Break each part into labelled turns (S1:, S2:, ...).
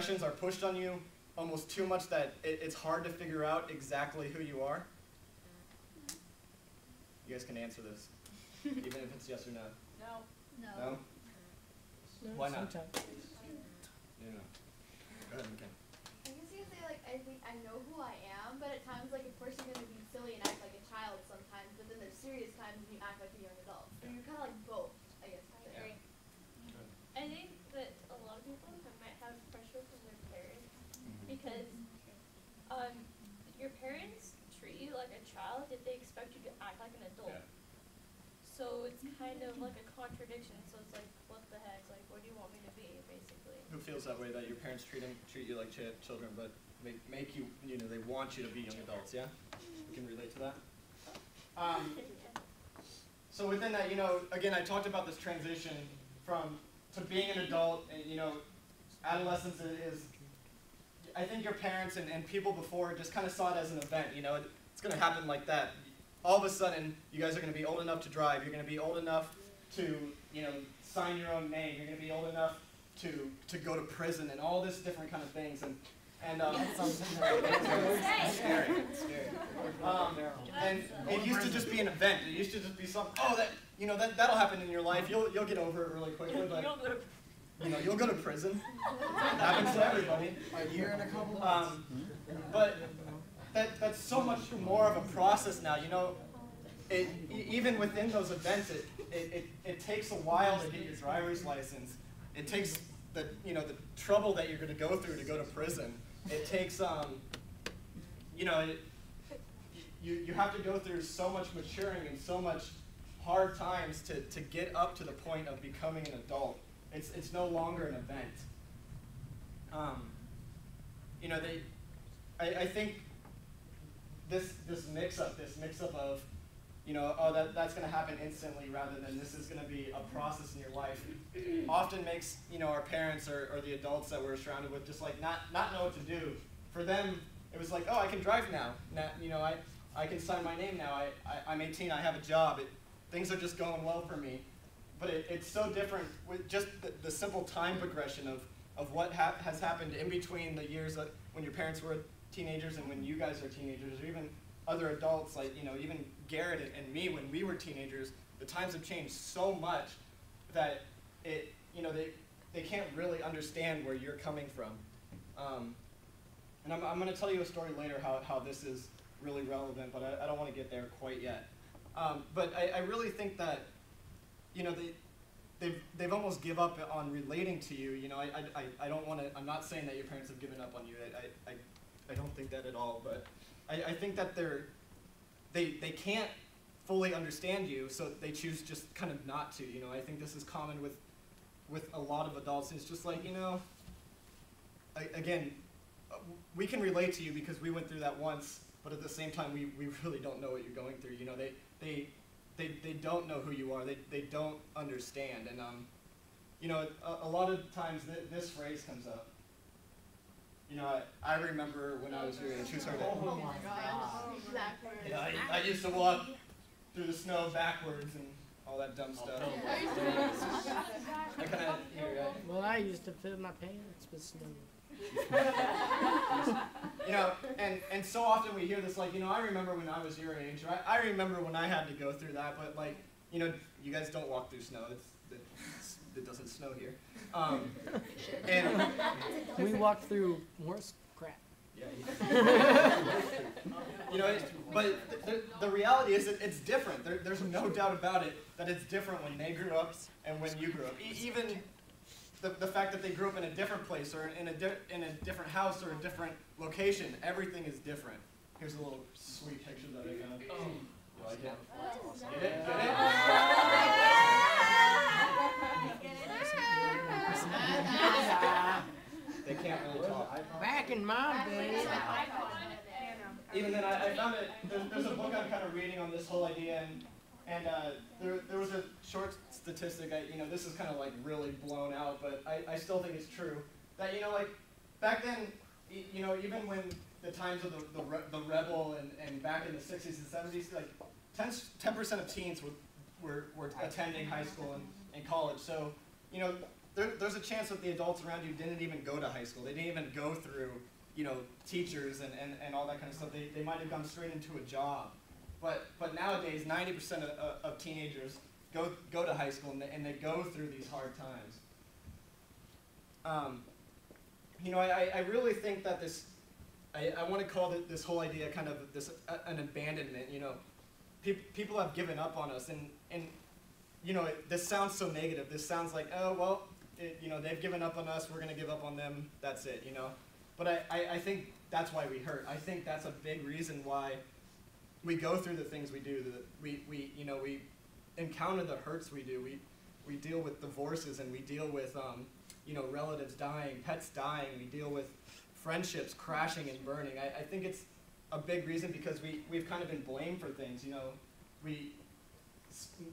S1: Questions are pushed on you almost too much that it's hard to figure out exactly who you are? You guys can answer this, even if it's yes or no.
S2: No.
S1: No?
S3: No?
S1: Why not?
S3: Sometimes.
S1: No. Go ahead, McKen.
S2: I guess you could say, like, I think I know who I am, but at times, like, of course you're going to be silly and act like a child sometimes, but then there's serious times when you act like a young adult. So you're kind of like both, I guess.
S1: Yeah.
S4: I think that a lot of people might have pressure from their parents because your parents treat you like a child, yet they expect you to act like an adult.
S1: Yeah.
S4: So it's kind of like a contradiction. So it's like, what the heck? Like, what do you want me to be, basically?
S1: Who feels that way, that your parents treat you like children, but make you, they want you to be young adults, yeah? We can relate to that? So within that, again, I talked about this transition to being an adult, and, adolescence is, I think your parents and people before just kind of saw it as an event, it's going to happen like that. All of a sudden, you guys are going to be old enough to drive, you're going to be old enough to, sign your own name, you're going to be old enough to go to prison and all this different kind of things. And scary. And it used to just be an event. It used to just be something, that'll happen in your life. You'll get over it really quickly, but you'll go to prison. It happens to everybody.
S5: A year and a couple months.
S1: But that's so much more of a process now. Even within those events, it takes a while to get your driver's license. It takes the trouble that you're going to go through to go to prison. It takes you have to go through so much maturing and so much hard times to get up to the point of becoming an adult. It's no longer an event. I think this mix-up of that's going to happen instantly rather than this is going to be a process in your life, often makes our parents or the adults that we're surrounded with just like not know what to do. For them, it was like, oh, I can drive now. I can sign my name now. I'm 18. I have a job. Things are just going well for me. But it's so different with just the simple time progression of what has happened in between the years when your parents were teenagers and when you guys are teenagers, or even other adults, like even Garrett and me when we were teenagers. The times have changed so much that they can't really understand where you're coming from. And I'm going to tell you a story later how this is really relevant, but I don't want to get there quite yet. But I really think that they've almost give up on relating to you. I don't want to. I'm not saying that your parents have given up on you. I don't think that at all. But I think that they can't fully understand you, so they choose just kind of not to. I think this is common with a lot of adults. It's just like again, we can relate to you because we went through that once, but at the same time, we really don't know what you're going through. They don't know who you are. They don't understand. And a lot of times this phrase comes up. I remember when I was your age. Who's heard it?
S2: Oh my gosh.
S1: I used to walk through the snow backwards and all that dumb stuff. I kind of
S3: Well, I used to fill my pants with snow.
S1: And so often we hear this, like, I remember when I was your age, right? I remember when I had to go through that, but like, you guys don't walk through snow. It doesn't snow here. And
S3: We walked through worse crap.
S1: But the reality is that it's different. There's no doubt about it that it's different when they grew up and when you grew up. Even the fact that they grew up in a different place or in a different house or a different location, everything is different. Here's a little sweet picture that I got. You like it? Get it? Get it? They can't really talk.
S3: Back in my day.
S1: Even then, I found it. There's a book I'm kind of reading on this whole idea, and there was a short statistic. This is kind of like really blown out, but I still think it's true. That like back then, even when the times of the rebel and back in the 60s and 70s, like 10% of teens were attending high school and college. So there's a chance that the adults around you didn't even go to high school. They didn't even go through, teachers and all that kind of stuff. They might have gone straight into a job. But nowadays, 90% of teenagers go to high school and they go through these hard times. I really think that I want to call this whole idea kind of an abandonment. People have given up on us, and this sounds so negative. This sounds like, oh well, they've given up on us. We're going to give up on them. That's it. But I think that's why we hurt. I think that's a big reason why we go through the things we do. We encounter the hurts we do. We deal with divorces, and we deal with relatives dying, pets dying. We deal with friendships crashing and burning. I think it's a big reason because we've kind of been blamed for things.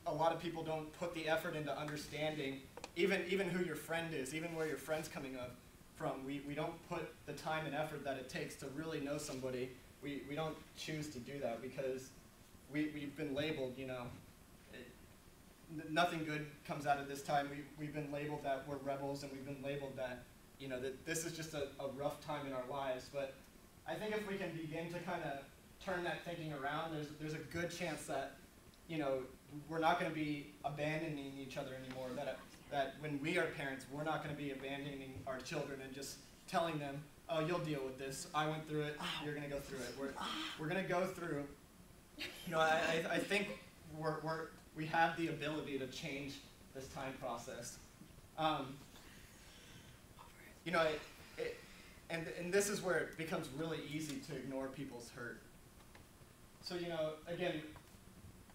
S1: A lot of people don't put the effort into understanding even who your friend is, even where your friend's coming from. We don't put the time and effort that it takes to really know somebody. We don't choose to do that because we've been labeled, nothing good comes out of this time. We've been labeled that we're rebels, and we've been labeled that, that this is just a rough time in our lives. But I think if we can begin to kind of turn that thinking around, there's a good chance that, we're not going to be abandoning each other anymore, that when we are parents, we're not going to be abandoning our children and just telling them, oh, you'll deal with this. I went through it. You're going to go through it. We're going to go through. I think we have the ability to change this time process. And this is where it becomes really easy to ignore people's hurt. So, again,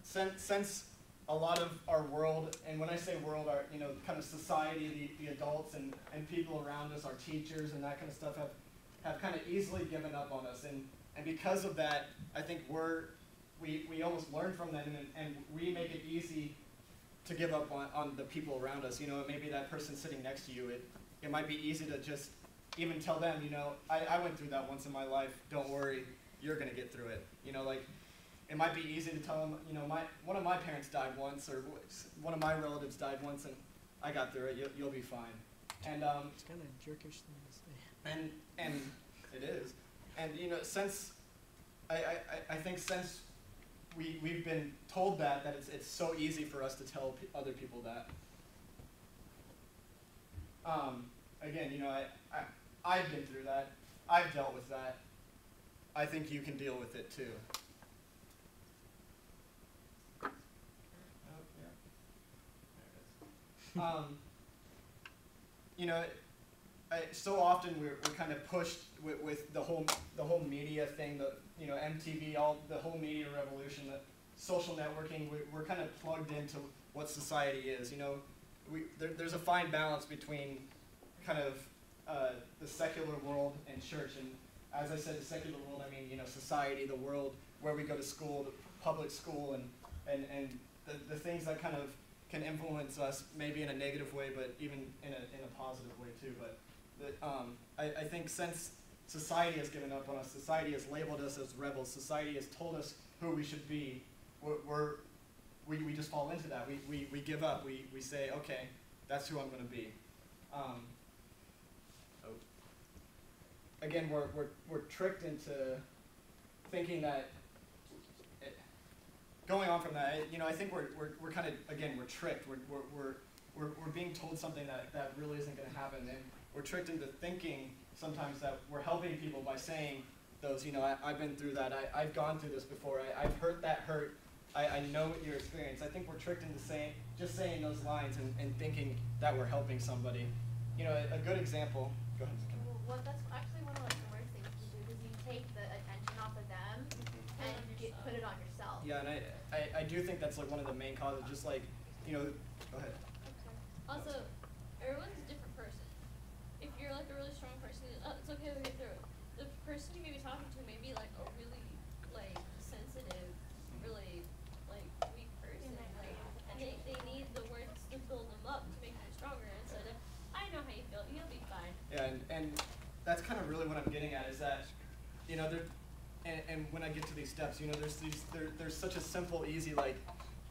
S1: since a lot of our world, and when I say world, our kind of society, the adults and people around us, our teachers and that kind of stuff have kind of easily given up on us, and because of that, I think we almost learn from them, and we make it easy to give up on the people around us. Maybe that person sitting next to you, it might be easy to just even tell them, I went through that once in my life. Don't worry, you're gonna get through it. It might be easy to tell them, one of my parents died once, or one of my relatives died once, and I got through it. You'll be fine. And
S3: it's kind of a jerkish thing to say.
S1: And it is. And since I think since we've been told that it's so easy for us to tell other people that. Again, I've been through that. I've dealt with that. I think you can deal with it too. So often we're kind of pushed with the whole media thing, MTV, the whole media revolution, the social networking. We're kind of plugged into what society is. There's a fine balance between kind of the secular world and church. And as I said, the secular world, I mean society, the world where we go to school, the public school, and the things that kind of can influence us, maybe in a negative way, but even in a positive way too. But I think since society has given up on us, society has labeled us as rebels, society has told us who we should be, we just fall into that. We give up. We say, okay, that's who I'm going to be. Again, we're tricked into thinking that. Going on from that, I think we're kind of, again, we're tricked. We're being told something that really isn't going to happen, and we're tricked into thinking sometimes that we're helping people by saying those, I've been through that, I've gone through this before, I've hurt that hurt, I know what your experience. I think we're tricked into just saying those lines and thinking that we're helping somebody. A good example. Go ahead.
S2: Well, that's actually one of the worst things to do, because you take the attention off of them and put it on yourself.
S1: Yeah, and I do think that's like one of the main causes. Just like, go ahead.
S4: Okay. Also, everyone's a different person. If you're like a really strong person, it's okay to get through it. The person you may be talking to may be like a really like sensitive, really like weak person, and they need the words to build them up to make them stronger instead of I know how you feel, you'll be fine.
S1: Yeah, and that's kind of really what I'm getting at is that, and when I get to these steps, there's such a simple, easy, like,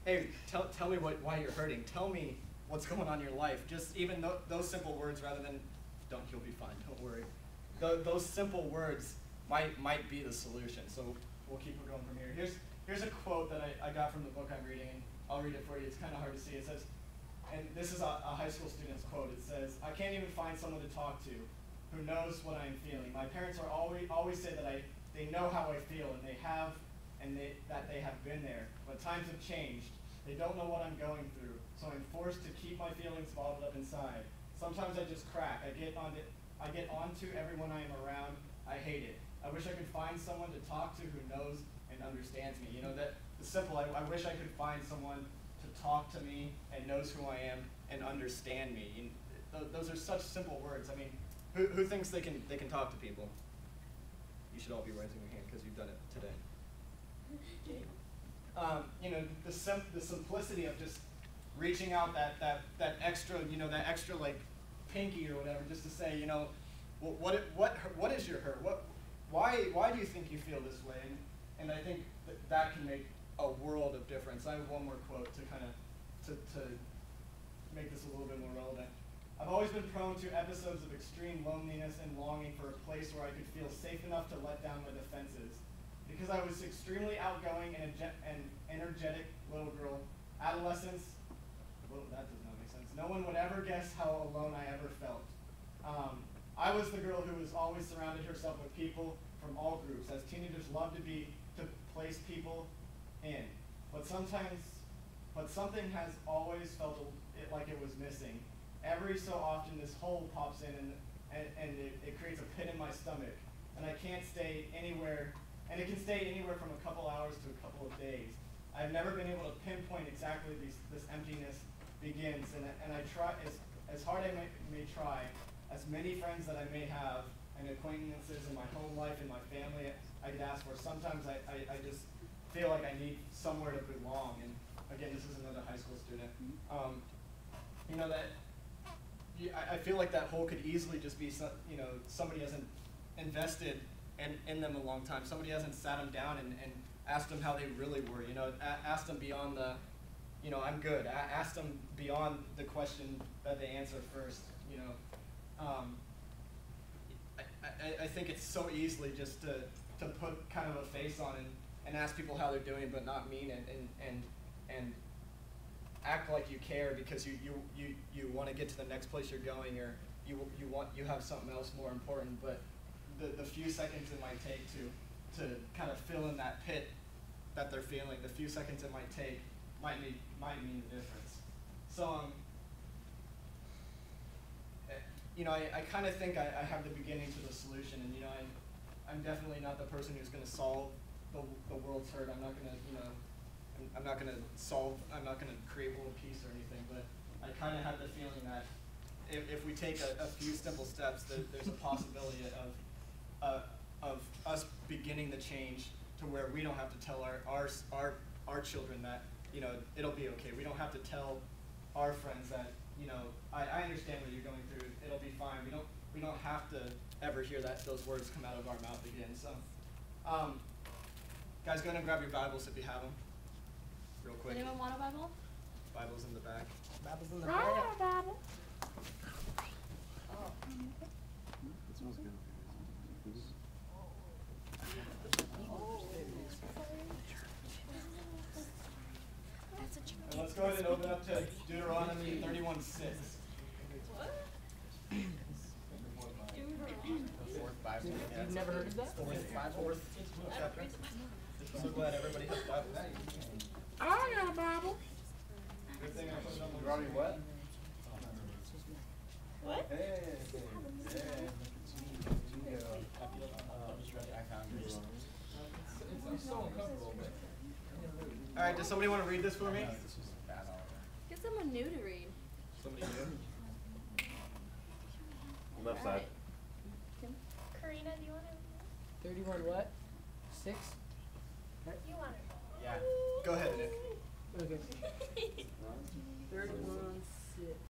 S1: hey, tell me why you're hurting. Tell me what's going on in your life. Just even those simple words, rather than "don't, you'll be fine, don't worry." Those simple words might be the solution. So we'll keep going from here. Here's a quote that I got from the book I'm reading, and I'll read it for you. It's kind of hard to see. It says, and this is a high school student's quote. It says, "I can't even find someone to talk to who knows what I'm feeling. My parents are always say that they know how I feel, and that they have been there. But times have changed. They don't know what I'm going through, so I'm forced to keep my feelings bottled up inside. Sometimes I just crack. I get onto everyone I am around. I hate it. I wish I could find someone to talk to who knows and understands me." You know, that the simple. I wish I could find someone to talk to me and knows who I am and understand me. Those are such simple words. I mean, who thinks they can talk to people? You should all be raising your hand because you've done it today. You know, the simplicity of just reaching out that extra, you know, that extra like pinky or whatever, just to say, you know, what is your hurt? Why do you think you feel this way? And I think that can make a world of difference. I have one more quote to kind of to make this a little bit more relevant. "I've always been prone to episodes of extreme loneliness and longing for a place where I could feel safe enough to let down my defenses. Because I was extremely outgoing and energetic little girl, adolescents," well, that does not make sense. "No one would ever guess how alone I ever felt. I was the girl who was always surrounded herself with people from all groups, as teenagers love to place people in. But something has always felt like it was missing. Every so often this hole pops in and it creates a pit in my stomach, and I can't stay anywhere, and it can stay anywhere from a couple hours to a couple of days. I've never been able to pinpoint exactly this emptiness begins, and I try, as hard as I may try, as many friends that I may have, and acquaintances in my home life, in my family, I could ask for. Sometimes I just feel like I need somewhere to belong." And again, this is another high school student. You know, that I feel like that hole could easily just be, you know, somebody hasn't invested in them a long time. Somebody hasn't sat them down and asked them how they really were. You know, asked them beyond the, you know, "I'm good." Asked them beyond the question that they answer first. You know, I think it's so easily just to put kind of a face on and ask people how they're doing, but not mean it, and act like you care because you want to get to the next place you're going, or you have something else more important. But the few seconds it might take to kind of fill in that pit that they're feeling, the few seconds it might take might mean the difference. So you know, I kind of think I have the beginning to the solution, and you know, I'm definitely not the person who's going to solve the world's hurt. I'm not going to, you know, I'm not going to create world peace or anything, but I kind of have the feeling that if we take a few simple steps, there's a possibility of us beginning the change to where we don't have to tell our children that, you know, it'll be okay. We don't have to tell our friends that, you know, I understand what you're going through. It'll be fine. We don't have to ever hear those words come out of our mouth again. So, guys, go ahead and grab your Bibles if you have them, real quick.
S4: Anyone want a Bible?
S1: Bible's in the back.
S3: Bible's in the back.
S4: Bible.
S5: It smells good.
S1: And let's go ahead and open up to Deuteronomy 31:6.
S4: What?
S3: You've never heard of that?
S1: Fourth chapter. I'm so glad everybody has Bibles.
S3: I got a Bible.
S1: Good thing I put it on the
S5: Deuteronomy what?
S4: What?
S5: Hey, I found it.
S1: I'm so uncomfortable. All right, does somebody want to read this for me?
S5: This was bad all
S4: Get someone new to read.
S1: Somebody new?
S5: Left side.
S4: Kim?
S2: Karina, do you want to?
S3: 31 what? 6?
S2: You want to?
S1: Yeah. Go ahead, Nick.
S3: Okay. 31 6.